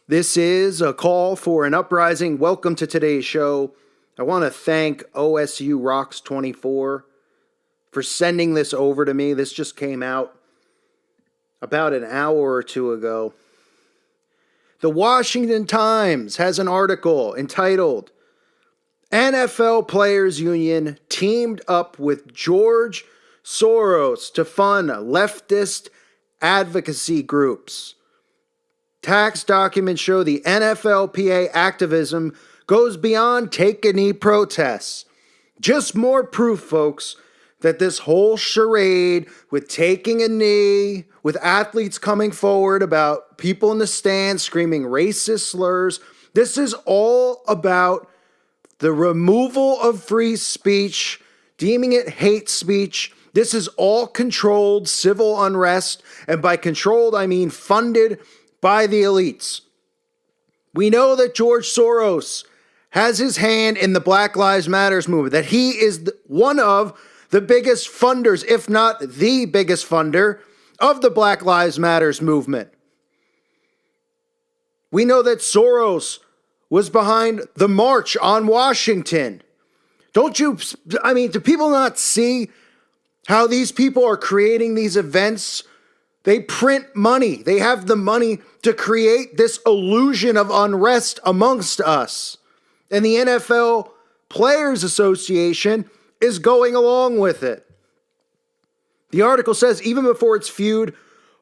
This is a call for an uprising. Welcome to today's show. I want to thank OSU Rocks 24 for sending this over to me. This just came out about an hour or two ago. The Washington Times has an article entitled NFL Players Union teamed up with George Soros to fund leftist advocacy groups. Tax documents show the NFLPA activism goes beyond take-a-knee protests. Just more proof, folks, that this whole charade with taking a knee, with athletes coming forward about people in the stands screaming racist slurs, this is all about the removal of free speech, deeming it hate speech. This is all controlled civil unrest, and by controlled, I mean funded by the elites. We know that George Soros has his hand in the Black Lives Matter movement, that he is one of the biggest funders, if not the biggest funder, of the Black Lives Matter movement. We know that Soros was behind the March on Washington. Do people not see how these people are creating these events? They print money. They have the money to create this illusion of unrest amongst us. And the NFL Players Association is going along with it. The article says even before its feud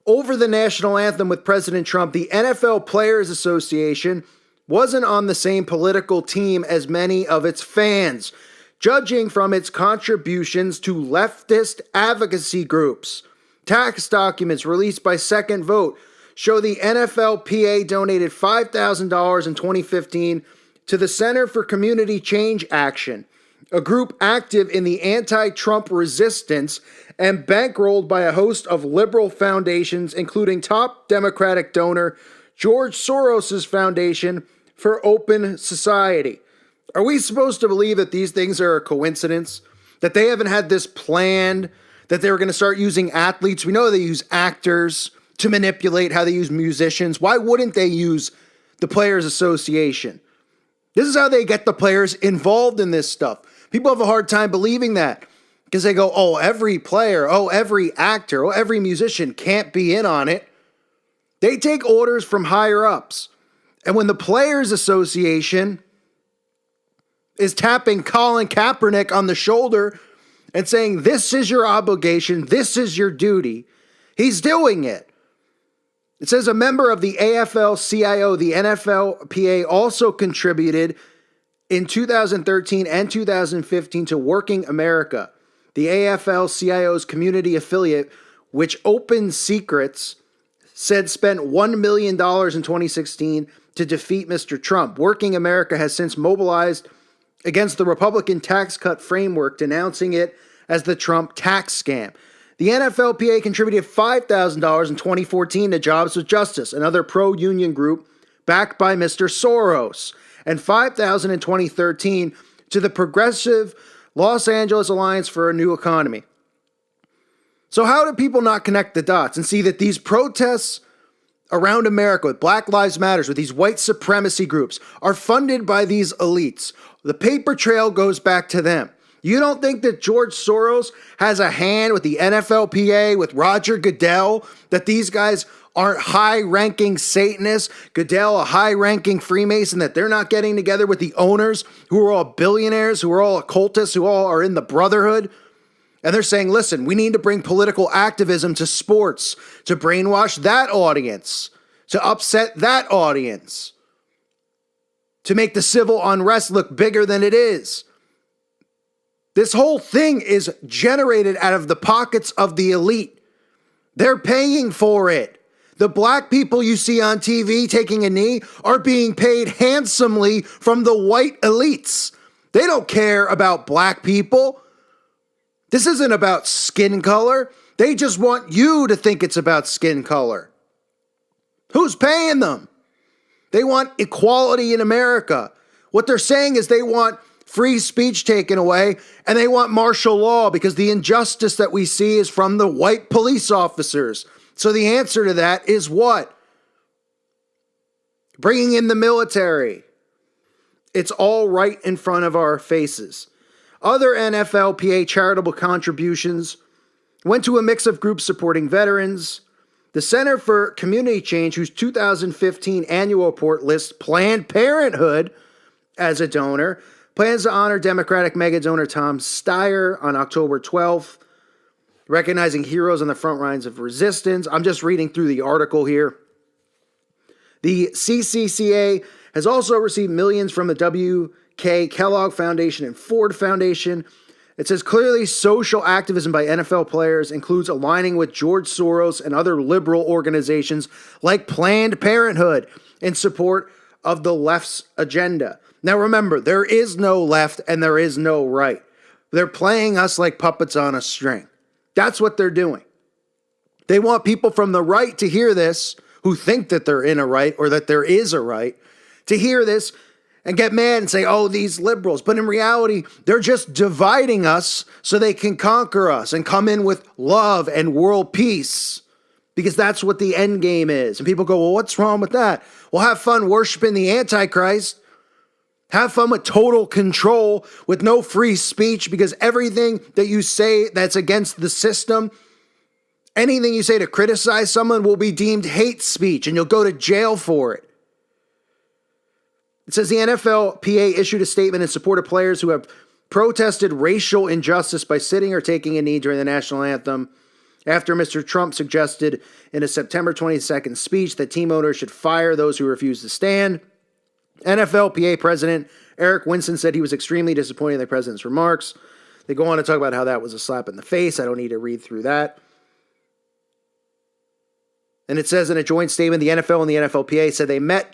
over the national anthem with President Trump, the NFL Players Association wasn't on the same political team as many of its fans, judging from its contributions to leftist advocacy groups. Tax documents released by Second Vote show the NFLPA donated $5,000 in 2015 to the Center for Community Change Action, a group active in the anti-Trump resistance and bankrolled by a host of liberal foundations, including top Democratic donor George Soros' Foundation for Open Society. Are we supposed to believe that these things are a coincidence? That they haven't had this planned? That they were going to start using athletes? We know they use actors to manipulate how they use musicians. Why wouldn't they use the Players Association? This is how they get the players involved in this stuff. People have a hard time believing that because they go, oh, every player, oh, every actor, oh, every musician can't be in on it. They take orders from higher ups. And when the Players Association is tapping Colin Kaepernick on the shoulder and saying, this is your obligation, this is your duty, he's doing it. It says a member of the AFL-CIO, the NFLPA, also contributed in 2013 and 2015 to Working America, the AFL-CIO's community affiliate, which Open Secrets said spent $1 million in 2016 to defeat Mr. Trump. Working America has since mobilized against the Republican tax cut framework, denouncing it as the Trump tax scam. The NFLPA contributed $5,000 in 2014 to Jobs with Justice, another pro-union group backed by Mr. Soros, and $5,000 in 2013 to the Progressive Los Angeles Alliance for a New Economy. So how do people not connect the dots and see that these protests around America with Black Lives Matter, with these white supremacy groups, are funded by these elites? The paper trail goes back to them. You don't think that George Soros has a hand with the NFLPA, with Roger Goodell, that these guys aren't high-ranking Satanists, Goodell a high-ranking Freemason, that they're not getting together with the owners who are all billionaires, who are all occultists, who all are in the Brotherhood? And they're saying, listen, we need to bring political activism to sports, to brainwash that audience, to upset that audience, to make the civil unrest look bigger than it is. This whole thing is generated out of the pockets of the elite. They're paying for it. The black people you see on TV taking a knee are being paid handsomely from the white elites. They don't care about black people. This isn't about skin color. They just want you to think it's about skin color. Who's paying them? They want equality in America. What they're saying is they want free speech taken away, and they want martial law because the injustice that we see is from the white police officers. So the answer to that is what? bringing in the military. It's all right in front of our faces. Other NFLPA charitable contributions went to a mix of groups supporting veterans. The Center for Community Change, whose 2015 annual report lists Planned Parenthood as a donor, plans to honor Democratic mega donor Tom Steyer on October 12th, recognizing heroes on the front lines of resistance. I'm just reading through the article here. The CCCA has also received millions from the W.K. Kellogg Foundation and Ford Foundation. It says clearly social activism by NFL players includes aligning with George Soros and other liberal organizations like Planned Parenthood in support of the left's agenda. Now remember, there is no left and there is no right. They're playing us like puppets on a string. That's what they're doing. They want people from the right to hear this, who think that they're in a right or that there is a right, to hear this and get mad and say, oh, these liberals. But in reality, they're just dividing us so they can conquer us and come in with love and world peace, because that's what the end game is. And people go, well, what's wrong with that? Well, have fun worshiping the Antichrist. Have fun with total control, with no free speech, because everything that you say that's against the system, anything you say to criticize someone will be deemed hate speech and you'll go to jail for it. It says the NFLPA issued a statement in support of players who have protested racial injustice by sitting or taking a knee during the national anthem after Mr. Trump suggested in a September 22nd speech that team owners should fire those who refuse to stand. NFLPA President Eric Winston said he was extremely disappointed in the president's remarks. They go on to talk about how that was a slap in the face. I don't need to read through that. And it says in a joint statement, the NFL and the NFLPA said they met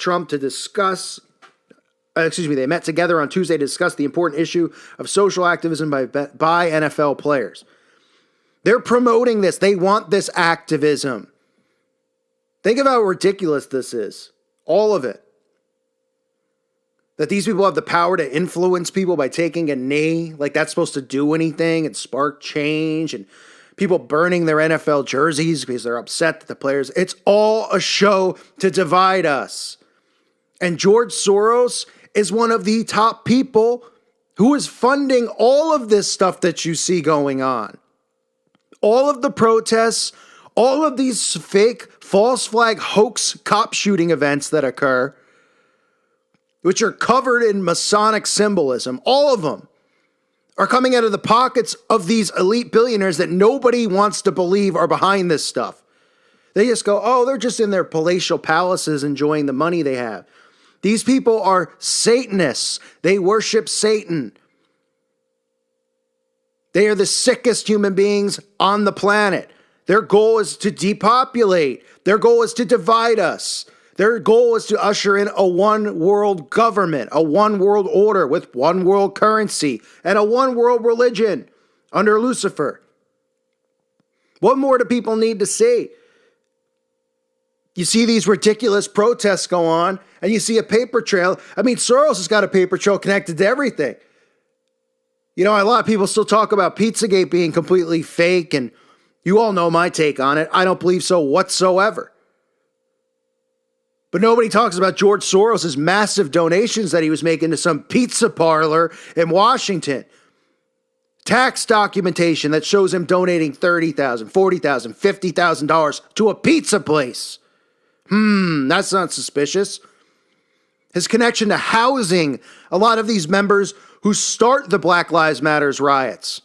they met together on Tuesday to discuss the important issue of social activism by NFL players. They're promoting this. They want this activism. Think of how ridiculous this is. All of it. That these people have the power to influence people by taking a knee, like that's supposed to do anything and spark change, and people burning their NFL jerseys because they're upset that the players, it's all a show to divide us. And George Soros is one of the top people who is funding all of this stuff that you see going on. All of the protests, all of these fake false flag hoax cop shooting events that occur, which are covered in Masonic symbolism, all of them are coming out of the pockets of these elite billionaires that nobody wants to believe are behind this stuff. They just go, oh, they're just in their palatial palaces enjoying the money they have. These people are Satanists. They worship Satan. They are the sickest human beings on the planet. Their goal is to depopulate. Their goal is to divide us. Their goal is to usher in a one world government, a one world order with one world currency and a one world religion under Lucifer. What more do people need to see? You see these ridiculous protests go on and you see a paper trail. I mean, Soros has got a paper trail connected to everything. You know, a lot of people still talk about Pizzagate being completely fake, and you all know my take on it. I don't believe so whatsoever. But nobody talks about George Soros' massive donations that he was making to some pizza parlor in Washington. Tax documentation that shows him donating $30,000, $40,000, $50,000 to a pizza place. That's not suspicious. His connection to housing a lot of these members who start the Black Lives Matters riots.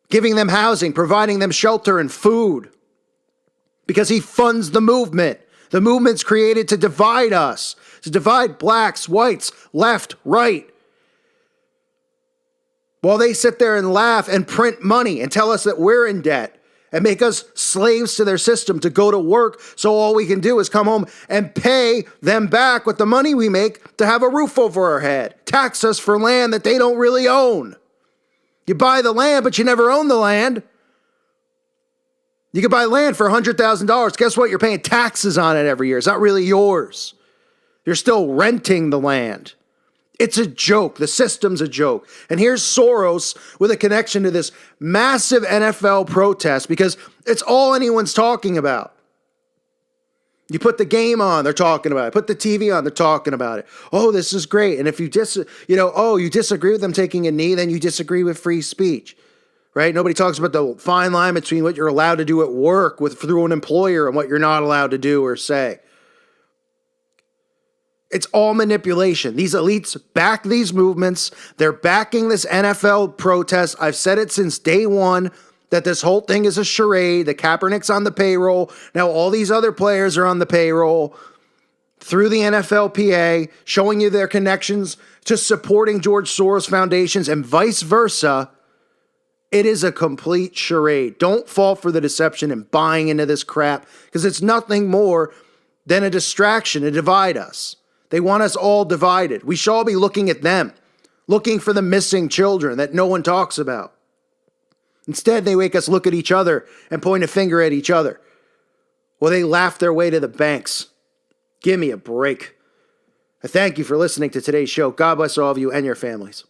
Giving them housing, providing them shelter and food. Because he funds the movement. The movement's created to divide us, to divide blacks, whites, left, right. While they sit there and laugh and print money and tell us that we're in debt and make us slaves to their system to go to work, so all we can do is come home and pay them back with the money we make to have a roof over our head. Tax us for land that they don't really own. You buy the land, but you never own the land. You can buy land for $100,000. Guess what? You're paying taxes on it every year. It's not really yours. You're still renting the land. It's a joke. The system's a joke. And here's Soros with a connection to this massive NFL protest because it's all anyone's talking about. You put the game on, they're talking about it. Put the TV on, they're talking about it. Oh, this is great. And if you you disagree with them taking a knee, then you disagree with free speech, right? Nobody talks about the fine line between what you're allowed to do at work through an employer and what you're not allowed to do or say. It's all manipulation. These elites back these movements. They're backing this NFL protest. I've said it since day one that this whole thing is a charade, that Kaepernick's on the payroll. Now all these other players are on the payroll through the NFLPA, showing you their connections to supporting George Soros foundations and vice versa. It is a complete charade. Don't fall for the deception and buying into this crap, because it's nothing more than a distraction to divide us. They want us all divided. We should all be looking at them, looking for the missing children that no one talks about. Instead, they make us look at each other and point a finger at each other. Well, they laugh their way to the banks. Give me a break. I thank you for listening to today's show. God bless all of you and your families.